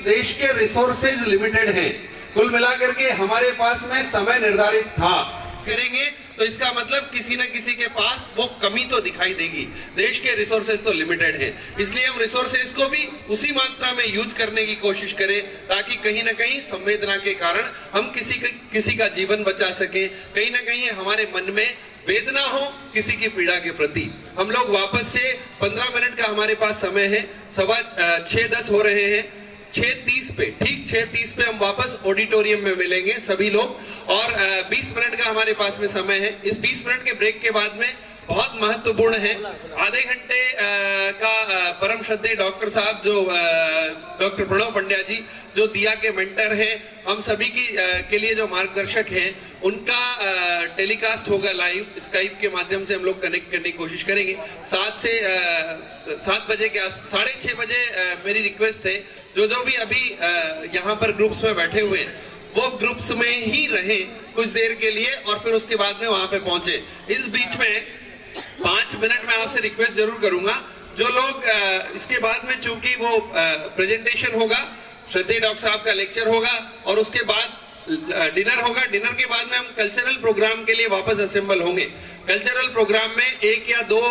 देश के resources limited हैं, कुल मिलाकर के हमारे पास में समय निर्धारित था, करेंगे तो इसका मतलब किसी न किसी के पास वो कमी तो दिखाई देगी। देश के रिसोर्सेज तो लिमिटेड हैं, इसलिए हम रिसोर्सेज को भी उसी मात्रा में यूज करने की कोशिश करें ताकि कहीं ना कहीं संवेदना के कारण हम किसी का जीवन बचा सकें, कहीं ना कहीं हमारे मन में वेदना हो किसी की पीड़ा के प्रति। हम लोग वापस से 15 मिनट का हमारे पास समय है, 6:10 हो रहे हैं, 6:30 पे, ठीक 6:30 पे हम वापस ऑडिटोरियम में मिलेंगे सभी लोग, और 20 मिनट का हमारे पास में समय है। इस 20 मिनट के ब्रेक के बाद में बहुत महत्वपूर्ण है, आधे घंटे का परम श्रद्धेय डॉक्टर साहब जो डॉक्टर प्रणव पंड्या जी जो दिया के मेंटर हैं, हम सभी के लिए जो मार्गदर्शक हैं, उनका टेलीकास्ट होगा लाइव स्काइप के माध्यम से, हम लोग कनेक्ट करने की कोशिश करेंगे। 7 बजे के 6:30 बजे मेरी रिक्वेस्ट है जो भी अभी यहाँ पर ग्रुप्स में बैठे हुए हैं वो ग्रुप्स में ही रहे कुछ देर के लिए और फिर उसके बाद में वहां पे पहुंचे। इस बीच में 5 मिनट में आपसे रिक्वेस्ट जरूर करूंगा, जो लोग इसके बाद में, चूंकि वो प्रेजेंटेशन होगा, श्रद्धेय डॉक्टर साहब का लेक्चर होगा और उसके बाद डिनर होगा, डिनर के बाद में हम कल्चरल प्रोग्राम के लिए वापस असेंबल होंगे। कल्चरल प्रोग्राम में 1 या 2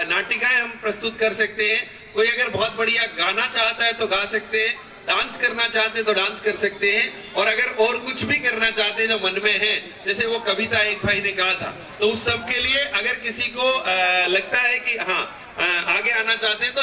नाटिकाएं हम प्रस्तुत कर सकते हैं, कोई अगर बहुत बढ़िया गाना चाहता है तो गा सकते हैं, डांस करना चाहते हैं तो डांस कर सकते हैं, और अगर और कुछ भी करना चाहते हैं जो मन में है, जैसे वो कविता एक भाई ने कहा था, तो उस सब के लिए अगर किसी को लगता है कि आगे आना चाहते हैं तो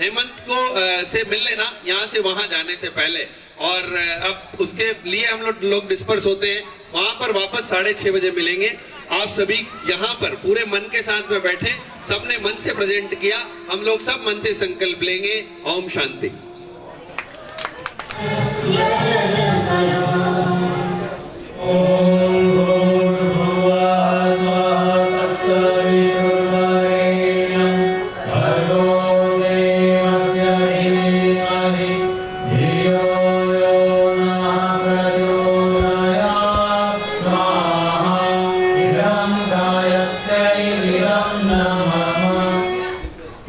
हेमंत को से मिल लेना यहाँ से वहां जाने से पहले, और अब उसके लिए हम लोग डिस्पर्स होते हैं, वहां पर वापस 6:30 बजे मिलेंगे। आप सभी यहाँ पर पूरे मन के साथ में बैठे, सबने मन से प्रेजेंट किया, हम लोग सब मन से संकल्प लेंगे। ओम शांति।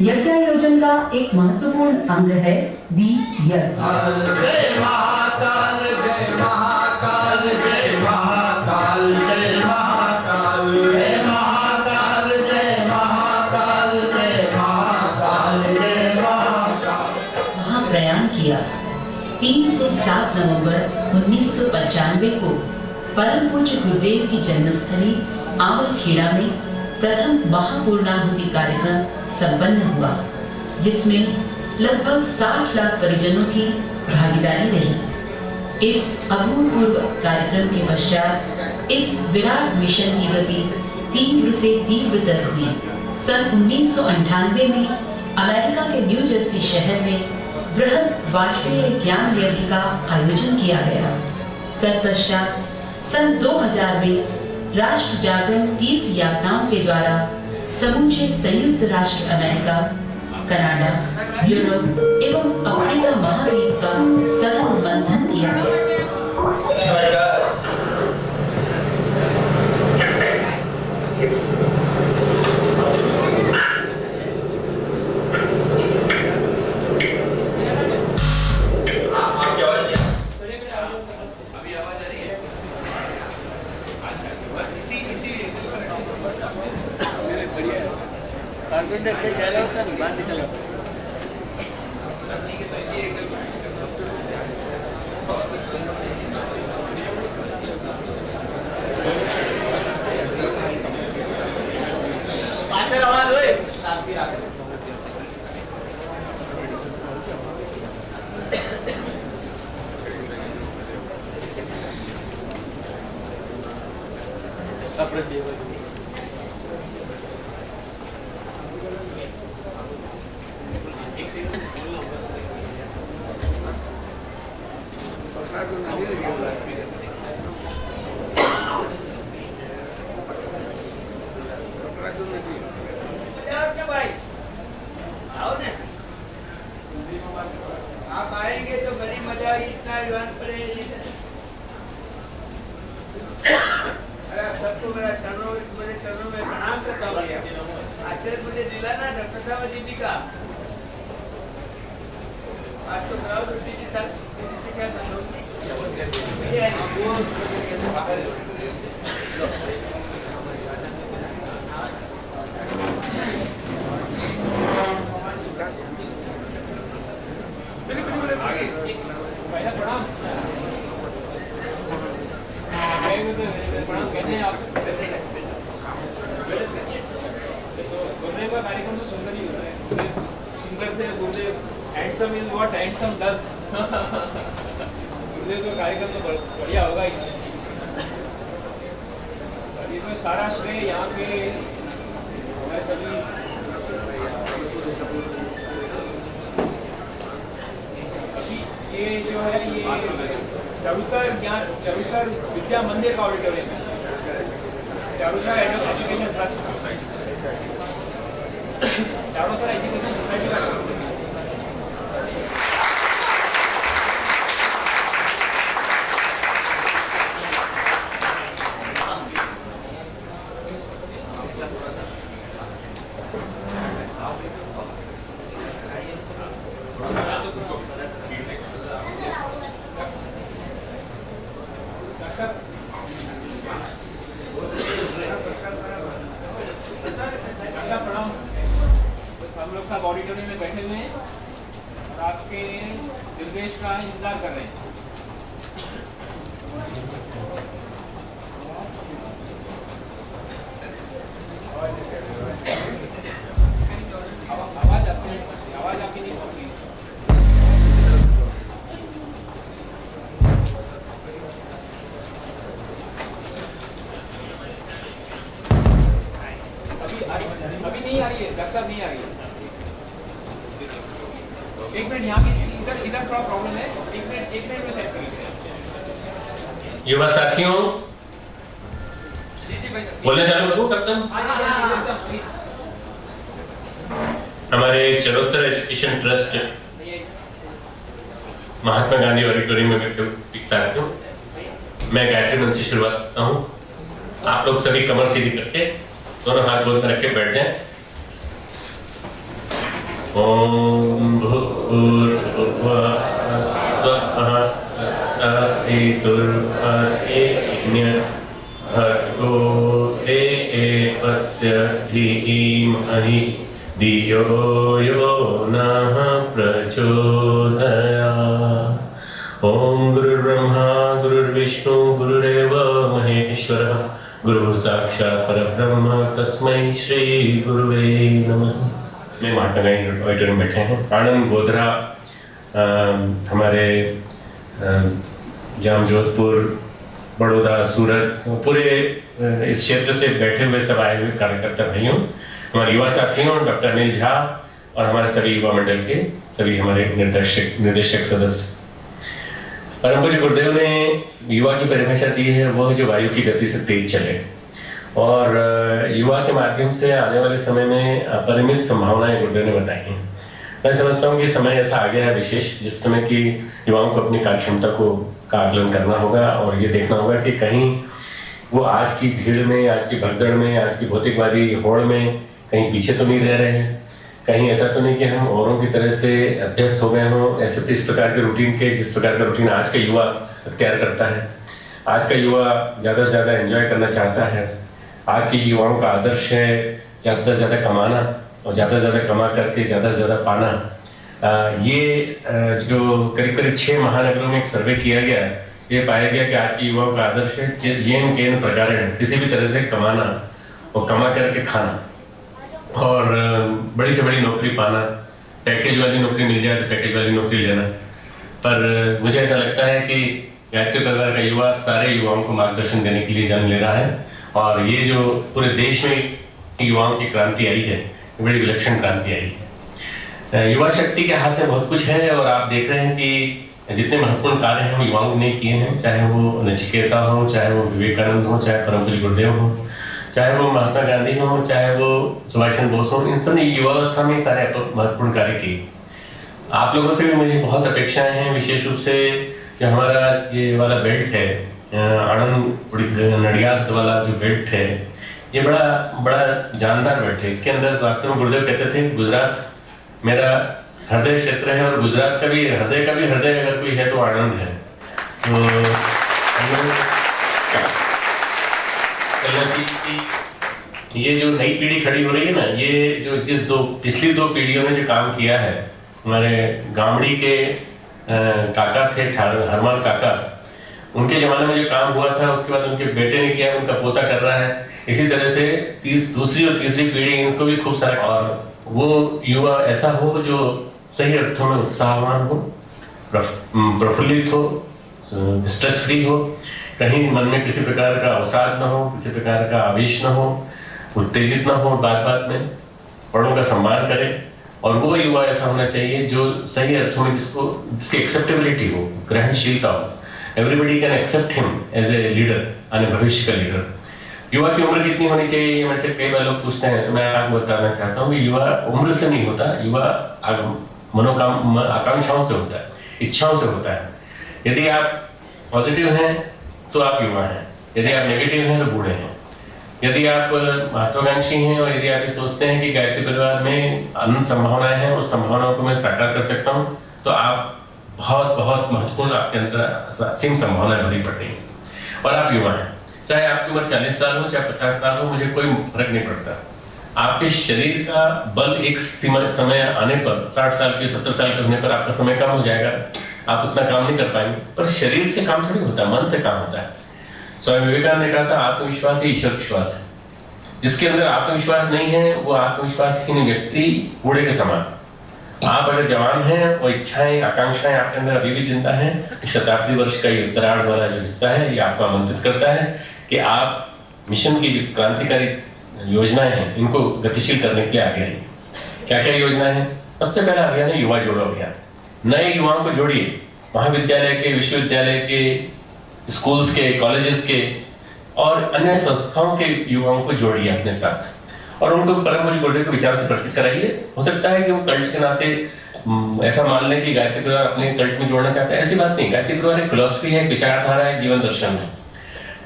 यज्ञायोजन का एक महत्वपूर्ण अंग है दीप यज्ञ। जय महाकाल, जय महाकाल, जय महाकाल, जय महाकाल, जय महाकाल, जय महाकाल, जय महाकाल, जय महाकाल। वहाँ प्रयाण किया। 3 से 7 नवंबर 1995 को परम पूज्य गुरुदेव की जन्मस्थली आवलखेड़ा में प्रथम महापूर्णाहुति कार्यक्रम संपन्न हुआ, जिसमें लगभग 60 लाख परिजनों की भागीदारी रही। इस अभूतपूर्व कार्यक्रम के पश्चात इस विराट मिशन की गति तीव्र से तीव्रतर हुई। सन 1998 में अमेरिका के न्यू जर्सी शहर में बृहद वाजपेयी ज्ञान यज्ञ का आयोजन किया गया। तत्पश्चात सन 2000 में राष्ट्र जागरण तीर्थ यात्राओं के द्वारा समूचे संयुक्त राष्ट्र अमेरिका, कनाडा, यूरोप एवं अफ्रीका महाद्वीप का सघन मंथन किया गया। आप आएंगे तो बड़ी मजा आई, इतना एडवांस पर सबको मेरे चरणों में प्रणाम करता हूँ। आश्चर्य मुझे दिला ना डॉक्टर साहब जी का, आज तो कराओ प्रणाम कैसे हैं आप? गुरुदेव का कार्यक्रम तो सुंदर ही होता है। सुंदर से गुरुदेव handsome is what handsome does. गुरुदेव का कार्यक्रम तो बढ़िया होगा ही। अभी तो सारा श्रेय यहाँ पे सभी अभी ये जो है ये चरुतर विद्या मंदिर का ऑडिटोरियम है। Charutar education trust society, Charutar education society का ट्रस्ट है। हम लोग सब ऑडिटोरियम में बैठे हुए हैं और आपके निर्देश का इंतजार कर रहे हैं। आवाज आपकी नहीं पहुंची। अभी नहीं आ रही है, डॉक्टर साहब नहीं आ रही है। एक मिनट यहाँ इधर थोड़ा प्रॉब्लम है। एक मिनट में सेट कर लेते हैं। युवा साथियों, बोलने चालू करूं डॉक्टर? हमारे Charotar education trust Mahatma Gandhi auditorium में बैठे हुए साथियों, मैं गायत्री मंत्र से शुरुआत करता हूँ। आप लोग सभी कमर सीधी करके दोनों हाथ गोद में रख के बैठ जाएं। ओम भूर्भुवः स्वः भर्गो देवस्य धीमहि धियो यो नः प्रचोदयात्। ओम गुरुर्ब्रह्मा गुरुर्विष्णु गुरुरेव महेश्वरः गुरु साक्षात् परब्रह्म तस्मै श्री गुरुवे नमः। मैं महात्मा गांधी ऑडिटोरियम में बैठे हैं। आनंद गोधरा हमारे जाम जोधपुर बड़ौदा सूरत पूरे इस क्षेत्र से बैठे हुए सब आए हुए कार्यकर्ता भाइयों, हमारे युवा साथियों, डॉक्टर अनिल झा और हमारे सभी युवा मंडल के सभी हमारे निर्देशक सदस्य। परम पूज्य गुरुदेव ने युवा की परिभाषा दी है, वो है जो वायु की गति से तेज चले। और युवा के माध्यम से आने वाले समय में अपरिमित संभावनाएं गुरुदेव ने बताई हैं। मैं समझता हूँ कि समय ऐसा आ गया है विशेष, जिस समय की युवाओं को अपनी कार्यक्षमता का आकलन करना होगा और ये देखना होगा कि कहीं वो आज की भीड़ में, आज की भगदड़ में, आज की भौतिकवादी होड़ में कहीं पीछे तो नहीं रह रहे हैं। कहीं ऐसा तो नहीं कि हम औरों की तरह से अभ्यस्त हो गए हों ऐसे इस प्रकार के रूटीन के, जिस प्रकार का रूटीन आज का युवा अख्तियार करता है। आज का युवा ज़्यादा से ज़्यादा एंजॉय करना चाहता है। आज के युवाओं का आदर्श है ज़्यादा से ज़्यादा कमाना और ज़्यादा से ज़्यादा कमा करके ज़्यादा से ज़्यादा पाना। ये जो करीब करीब 6 महानगरों में एक सर्वे किया गया, ये पाया गया कि आज के युवाओं का आदर्श है येन केन प्रकारेण, किसी भी तरह से कमाना और कमा करके खाना और बड़ी से बड़ी नौकरी पाना, पैकेज वाली नौकरी मिल जाए तो पैकेज वाली नौकरी लेना। पर मुझे ऐसा लगता है कि गायत्री परिवार का युवा सारे युवाओं को मार्गदर्शन देने के लिए जन्म ले रहा है और ये जो पूरे देश में युवाओं की क्रांति आई है, बड़ी विलक्षण क्रांति आई है। युवा शक्ति के हाथ में बहुत कुछ है और आप देख रहे हैं कि जितने महत्वपूर्ण कार्य हम युवाओं ने किए हैं, चाहे वो नचिकेता हो, चाहे वो विवेकानंद हो, चाहे परम पूज्य गुरुदेव हो, चाहे वो महात्मा गांधी हो, चाहे वो सुभाष चंद्र बोस हो, इन सब ने युवावस्था में सारे महत्वपूर्ण कार्य किए। आप लोगों से भी मुझे बहुत अपेक्षाएं हैं, विशेष रूप से जो हमारा ये वाला बेल्ट है, आनंद नडियाद वाला जो बेल्ट है, ये बड़ा जानदार बेल्ट है। इसके अंदर वास्तव में गुरुदेव कहते थे गुजरात मेरा हृदय क्षेत्र है और गुजरात का भी हृदय अगर कोई भी है तो आनंद है। तो कहना चाहिए कि ये जो नई पीढ़ी खड़ी हो रही है ना, ये जो पिछली 2 पीढ़ियों ने जो काम किया है, हमारे गामड़ी के काका थे हरमाल काका, उनके जमाने में जो काम हुआ था उसके बाद उनके बेटे ने किया, उनका पोता कर रहा है। इसी तरह से दूसरी और तीसरी पीढ़ी इनको भी खूब सारा, और वो युवा ऐसा हो जो सही अर्थों में उत्साहवान हो, प्रफुल्लित हो, स्ट्रेस फ्री हो, कहीं मन में किसी प्रकार का अवसाद न हो, किसी प्रकार का आवेश न हो, उत्तेजित न हो, बात बात में बड़ों का सम्मान करे। और वो युवा ऐसा होना चाहिए जो सही अर्थों में जिसकी एक्सेप्टेबिलिटी हो, ग्रहणशीलता हो, everybody can accept him as a leader, आने भविष्य का लीडर। युवा की उम्र कितनी होनी चाहिए, ये मेरे से कई बार लोग पूछते हैं, तो मैं आपको बताना चाहता हूँ कि युवा उम्र से नहीं होता, युवा आकांक्षाओं से होता है, इच्छाओं से होता है। यदि आप पॉजिटिव हैं तो आप युवा हैं, यदि आप नेगेटिव हैं तो बूढ़े हैं। यदि आप महत्वाकांक्षी हैं और यदि आप ये सोचते हैं कि गायत्री परिवार में अनंत संभावनाएं हैं, उस संभावनाओं को मैं साकार कर सकता हूँ, तो आप बहुत बहुत महत्वपूर्ण, आपके अंदर असीम संभावनाएं भरी पड़ रही हैं और आप युवा हैं। चाहे आपकी उम्र 40 साल हो, चाहे 50 साल हो, मुझे कोई फर्क नहीं पड़ता। आपके शरीर का बल एक समय आने पर, 60 साल के 70 साल के होने पर आपका समय कम हो जाएगा, आप उतना काम नहीं कर पाएंगे। पर शरीर से काम थोड़ी होता है, मन से काम होता है। स्वामी विवेकानंद ने कहा था, आत्मविश्वास ही ईश्वर विश्वास है। जिसके अंदर आत्मविश्वास नहीं है वो आत्मविश्वासहीन व्यक्ति बूढ़े के समान। आप अगर जवान हैं और इच्छाएं आकांक्षाएं आपके अंदर अभी भी जिंदा हैं, शताब्दी वर्ष का ये उत्तरार्ध वाला जो हिस्सा है, ये आपको आमंत्रित करता है कि आप मिशन की जो क्रांतिकारी योजनाएं हैं, इनको गतिशील करने के लिए आगे आइए। क्या क्या योजनाएं हैं? सबसे पहला अभियान है युवा जोड़ो अभियान। नए युवाओं को जोड़िए, महाविद्यालय के, विश्वविद्यालय के, स्कूल्स के, कॉलेजेस के और अन्य संस्थाओं के युवाओं को जोड़िए अपने साथ और उनको परम पूज्य गुरुदेव के विचार से परिचित कराइए। हो सकता है कि वो कल्ट के नाते ऐसा मान लें कि गायत्री परिवार अपने कल्ट में जोड़ना चाहता है, ऐसी बात नहीं। गायत्री परिवार एक फिलॉसफी है, विचारधारा है, जीवन दर्शन है।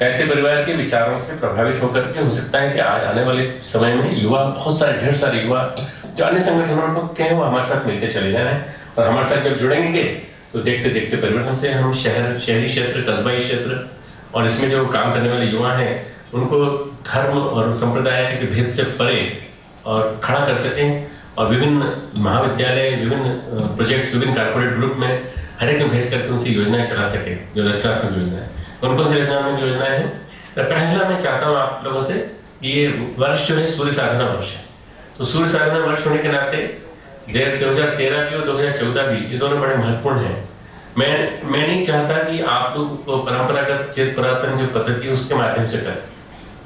गायत्री परिवार के विचारों से प्रभावित होकर के हो सकता है कि आज आने वाले समय में युवा, बहुत सारे ढेर सारे युवा जो अन्य संगठनों को कहें, वो हमारे साथ मिलकर चले जा रहे हैं और हमारे साथ जब जुड़ेंगे तो देखते देखते परिवर्तन से हम शहरी क्षेत्र, कस्बाई क्षेत्र और इसमें जो काम करने वाले युवा हैं उनको धर्म और संप्रदाय के भेद से परे और खड़ा कर सकें और विभिन्न महाविद्यालय, विभिन्न प्रोजेक्ट्स, विभिन्न कारपोरेट ग्रुप में हर एक में भेज करके उनसे योजनाएं चला सके, जो रचनात्मक योजनाएं। उनको से रचनात्मक योजनाएं हैं। पहला मैं चाहता हूँ आप लोगों से, ये वर्ष जो है सूर्य साधना वर्ष है, तो सूर्य साधना वर्ष होने के नाते 2013 की और 2014 भी, ये दोनों बड़े महत्वपूर्ण हैं। मैं नहीं चाहता कि आप लोग को परंपरागत चेत पुरातन जो पद्धति है उसके माध्यम से करें।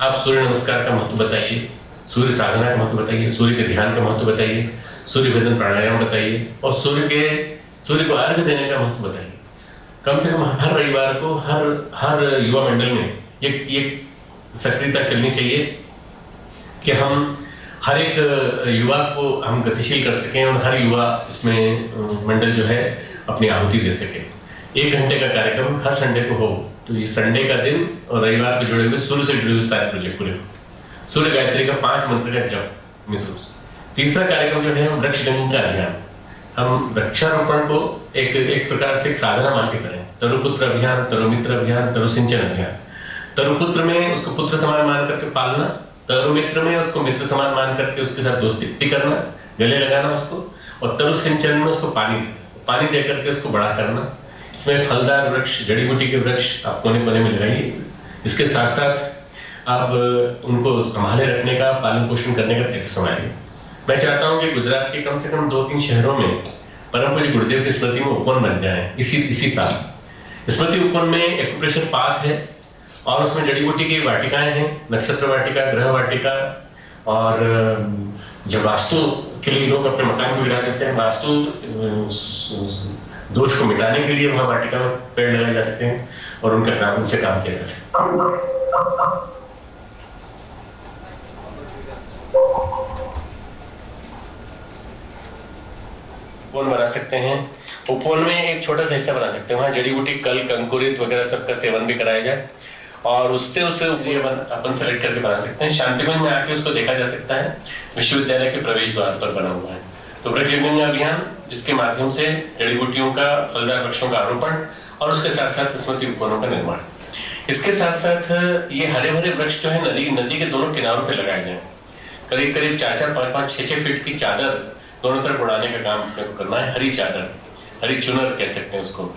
आप सूर्य नमस्कार का महत्व बताइए, सूर्य साधना का महत्व बताइए, सूर्य के ध्यान का महत्व बताइए, सूर्य भजन प्राणायाम बताइए और सूर्य को अर्घ्य देने का महत्व बताइए। कम से कम हर रविवार को हर युवा मंडल में ये सक्रियता चलनी चाहिए कि हम हर एक युवा को हम गतिशील कर सकें और हर युवा इसमें मंडल जो है अपनी आहुति दे सके। 1 घंटे का कार्यक्रम हर संडे को हो, तो ये संडे का दिन और रविवार को जुड़े हुए सूर्य से जुड़े हुए सारे प्रोजेक्ट पूरे हो। सूर्य गायत्री का 5 मंत्र का जप मित्रों। तीसरा कार्यक्रम जो है वृक्ष गंगा अभियान। हम वृक्षारोपण को एक प्रकार से एक साधना मान के करें। तरुपुत्र अभियान, तरुमित्र अभियान, तरु सिंचन अभियान। तरुपुत्र में उसको पुत्र समान मान करके पालना, तरुमित्र में उसको मित्र समान मान करके उसके साथ दोस्ती करना, गले लगाना उसको, और तरु सिंचन में उसको पानी दे करके उसको बड़ा करना। इसमें फलदार वृक्ष, जड़ी बूटी के वृक्ष आप कोने कोने में लगाइए। इसके साथ साथ आप उनको संभाले रखने का, पालन पोषण करने का दायित्व संभालिए। मैं चाहता हूं कि गुजरात के कम से कम 2-3 शहरों में परम पूज्य गुरुदेव की स्मृति में उपवन बन जाए इसी साल। स्मृति उपवन में एक्यूप्रेशर पार्क है और उसमें जड़ी बूटी की वाटिकाएं हैं, नक्षत्र वाटिका, ग्रह वाटिका, और जब वास्तु के लिए लोग अपने मकान को गिरा देते हैं, वास्तु दोष को मिटाने के लिए वहां वाटिका में पेड़ लगाए जा सकते हैं और उनसे काम किया जा सकता है। उपवन बना सकते हैं। उपवन में एक छोटा सा हिस्सा बना सकते हैं, वहाँ जड़ी बूटी, कल, कंकुरित वगैरह सबका सेवन भी कराया जाए और उससे अपन सेलेक्ट करके बना सकते हैं। शांतिवन में आके उसको देखा जा सकता है, विश्वविद्यालय के प्रवेश द्वार पर बना हुआ है। तो वृक्ष गंगा अभियान जिसके माध्यम से जड़ी बूटियों का, फलदार वृक्षों का आरोपण और उसके साथ साथ स्मृति उपवनों का निर्माण। इसके साथ साथ ये हरे भरे वृक्ष जो है नदी के दोनों किनारों पे लगाए जाए। करीब करीब 4-4, 5-5, 6-6 फीट की चादर दोनों तरफ उड़ाने का काम अपने को करना है। हरी चादर, हरी चुनर कह सकते हैं उसको।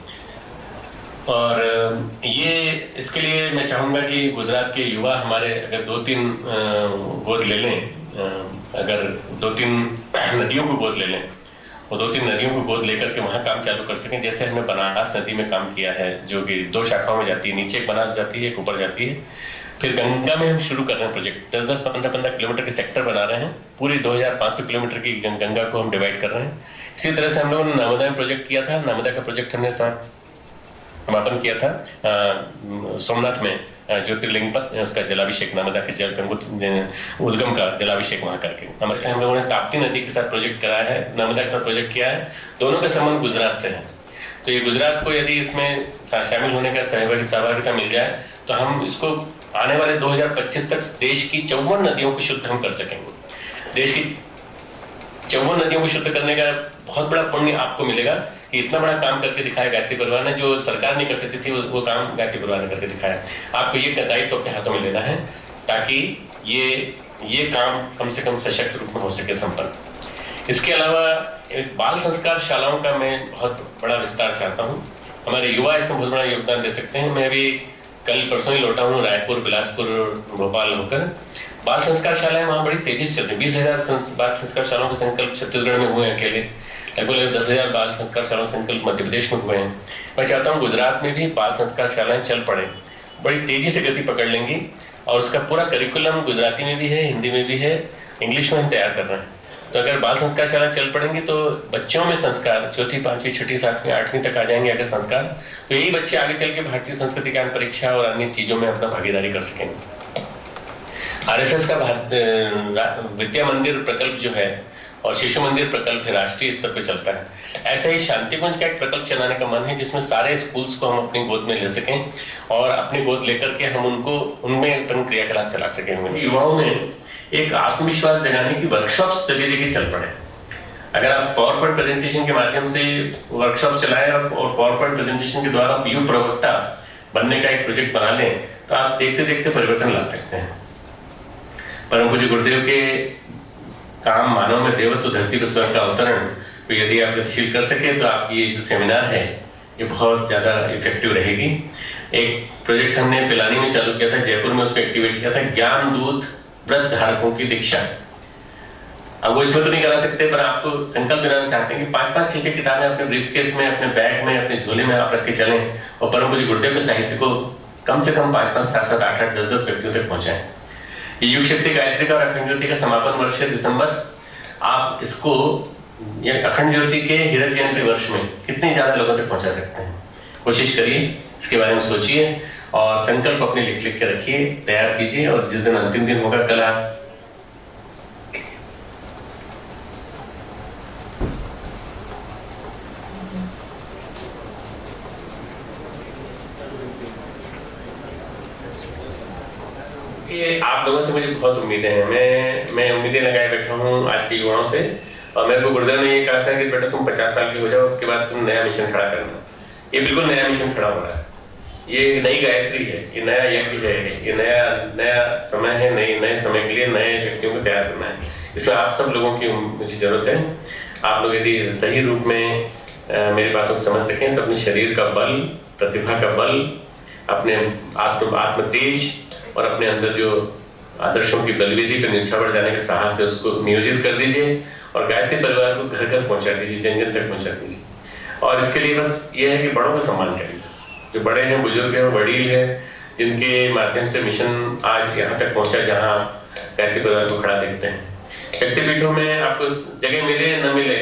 और ये इसके लिए मैं चाहूंगा कि गुजरात के युवा हमारे अगर 2-3 गोद ले लें, अगर 2-3 नदियों को गोद ले लें और 2-3 नदियों को गोद लेकर के वहाँ काम चालू कर सकें। जैसे हमने बनास नदी में काम किया है, जो कि 2 शाखाओं में जाती है, नीचे एक बनास जाती है, एक ऊपर जाती है। फिर गंगा में हम शुरू कर रहे हैं प्रोजेक्ट, 10-10, 15-15 किलोमीटर के सेक्टर बना रहे हैं। पूरी 2500 किलोमीटर की गंगा को हम डिवाइड कर रहे हैं। इसी तरह से हम लोगों ने नर्मदा में प्रोजेक्ट किया था। नर्मदा का प्रोजेक्ट हमने समापन किया था सोमनाथ में, ज्योतिर्लिंग पर उसका जलाभिषेक, नर्मदा के जल उद्गम का जलाभिषेक वहां करके। हमारे से हम लोगों ने ताप्ती नदी के साथ प्रोजेक्ट कराया है, नर्मदा के साथ प्रोजेक्ट किया है। दोनों का संबंध गुजरात से है। तो ये गुजरात को यदि इसमें शामिल होने का सहभागिता मिल जाए तो हम इसको आने वाले 2025 तक देश की 54 नदियों को शुद्ध हम कर सकेंगे। देश की 54 नदियों को शुद्ध करने का बहुत बड़ा पुण्य आपको मिलेगा कि इतना बड़ा काम करके दिखाया गायत्री परिवार ने, जो सरकार नहीं कर सकती थी वो काम गायत्री परिवार ने करके दिखाया। आपको ये दायित्व अपने हाथों में लेना है ताकि ये काम कम से कम सशक्त रूप में हो सके संपन्न। इसके अलावा बाल संस्कार शालाओं का मैं बहुत बड़ा विस्तार चाहता हूँ। हमारे युवा इसमें बहुत बड़ा योगदान दे सकते हैं। मैं भी कल परसों ही लौटा हूँ रायपुर, बिलासपुर, भोपाल होकर। बाल संस्कार शालाएं वहाँ बड़ी तेजी से चल रही। 20,000 बाल संस्कार शालाओं के संकल्प छत्तीसगढ़ में हुए हैं अकेले। लगभग 10,000 बाल संस्कार शालाओं संकल्प मध्य प्रदेश में हुए हैं। मैं चाहता हूँ गुजरात में भी बाल संस्कार शालाएं चल पड़े, बड़ी तेजी से गति पकड़ लेंगी। और उसका पूरा करिकुलम गुजराती में भी है, हिंदी में भी है, इंग्लिश में हम तैयार कर रहे हैं। तो अगर बाल संस्कार शाला चल पड़ेंगे तो बच्चों में संस्कार 4वीं, 5वीं, 6वीं, 7वीं, 8वीं तक आ जाएंगे अगर संस्कार, तो यही बच्चे आगे चल के भारतीय संस्कृति ज्ञान परीक्षा और अन्य चीजों में अपना भागीदारी कर सकेंगे। आरएसएस का विद्या मंदिर प्रकल्प जो है और शिशु मंदिर प्रकल्प राष्ट्रीय स्तर पर चलता है। ऐसा ही शांतिकुंज का एक प्रकल्प चलाने का मन है जिसमें सारे स्कूल्स को हम अपनी गोद में ले सकें और अपनी गोद लेकर के हम उनमें क्रियाकलाप चला सकें। युवाओं में एक आत्मविश्वास जगाने की वर्कशॉप्स जगह जगह चल पड़े। अगर आप पावर पॉइंट प्रेजेंटेशन के माध्यम से वर्कशॉप चलाएं और पावर पॉइंट प्रेजेंटेशन के द्वारा युवा प्रवक्ता बनने का एक प्रोजेक्ट बना लें तो आप देखते देखते परिवर्तन ला सकते हैं। परम पूज्य गुरुदेव के काम मानव में देवत्व धरती पर स्वर्ग का अवतरण, तो यदि आप गतिशील कर सके तो आपकी ये जो सेमिनार है ये बहुत ज्यादा इफेक्टिव रहेगी। एक प्रोजेक्ट हमने पिलानी में चालू किया था, जयपुर में उसको एक्टिवेट किया था, ज्ञान दूत व्रत धारकों की दीक्षा। अब वो इसमें तो नहीं करा सकते पर आपको संकल्प दिलाना चाहते हैं कि 5-5, 6-6 किताबें अपने ब्रीफकेस में, अपने बैग में, अपने झोले में आप रख के चलें और परम पूज्य गुरुदेव के साहित्य को कम से कम 5-5, 7-7, 8-8, 10-10 व्यक्तियों तक पहुंचाएं। ये युग शक्ति गायत्री का और अखंड ज्योति का समापन वर्ष है दिसंबर। आप इसको अखंड ज्योति के हीरक जयंती वर्ष में कितने ज्यादा लोगों तक पहुंचा सकते हैं, कोशिश करिए, इसके बारे में सोचिए और संकल्प अपने लिख के रखिए, तैयार कीजिए। और जिस दिन अंतिम दिन होगा कल आप लोगों से मुझे बहुत उम्मीदें हैं। मैं उम्मीदें लगाए बैठा हूँ आज के युवाओं से और मेरे को गुरुदेव ने ये कहा था कि बेटा तुम 50 साल के हो जाओ, उसके बाद तुम नया मिशन खड़ा करना। ये बिल्कुल नया मिशन खड़ा हो रहा है। ये नई गायत्री है, ये नया यज्ञ है, ये नया समय है, नए समय के लिए नए व्यक्तियों को तैयार करना है। इसमें आप सब लोगों की मुझे जरूरत है। आप लोग यदि सही रूप में मेरी बातों को समझ सकें तो अपने शरीर का बल, प्रतिभा का बल, अपने आत्म तेज और अपने अंदर जो आदर्शों की बलवेदी पर निछावर जाने के साहस है उसको नियोजित कर दीजिए और गायत्री परिवार को घर घर पहुंचा दीजिए, जन जन तक पहुंचा दीजिए। और इसके लिए बस ये है कि बड़ों का सम्मान करिए, जो बड़े हैं, बुजुर्ग हैं, वडील हैं, जिनके माध्यम से मिशन आज यहाँ तक पहुंचा जहाँ गायत्री परिवार को खड़ा देखते हैं। शक्तिपीठों में आपको जगह मिले न मिले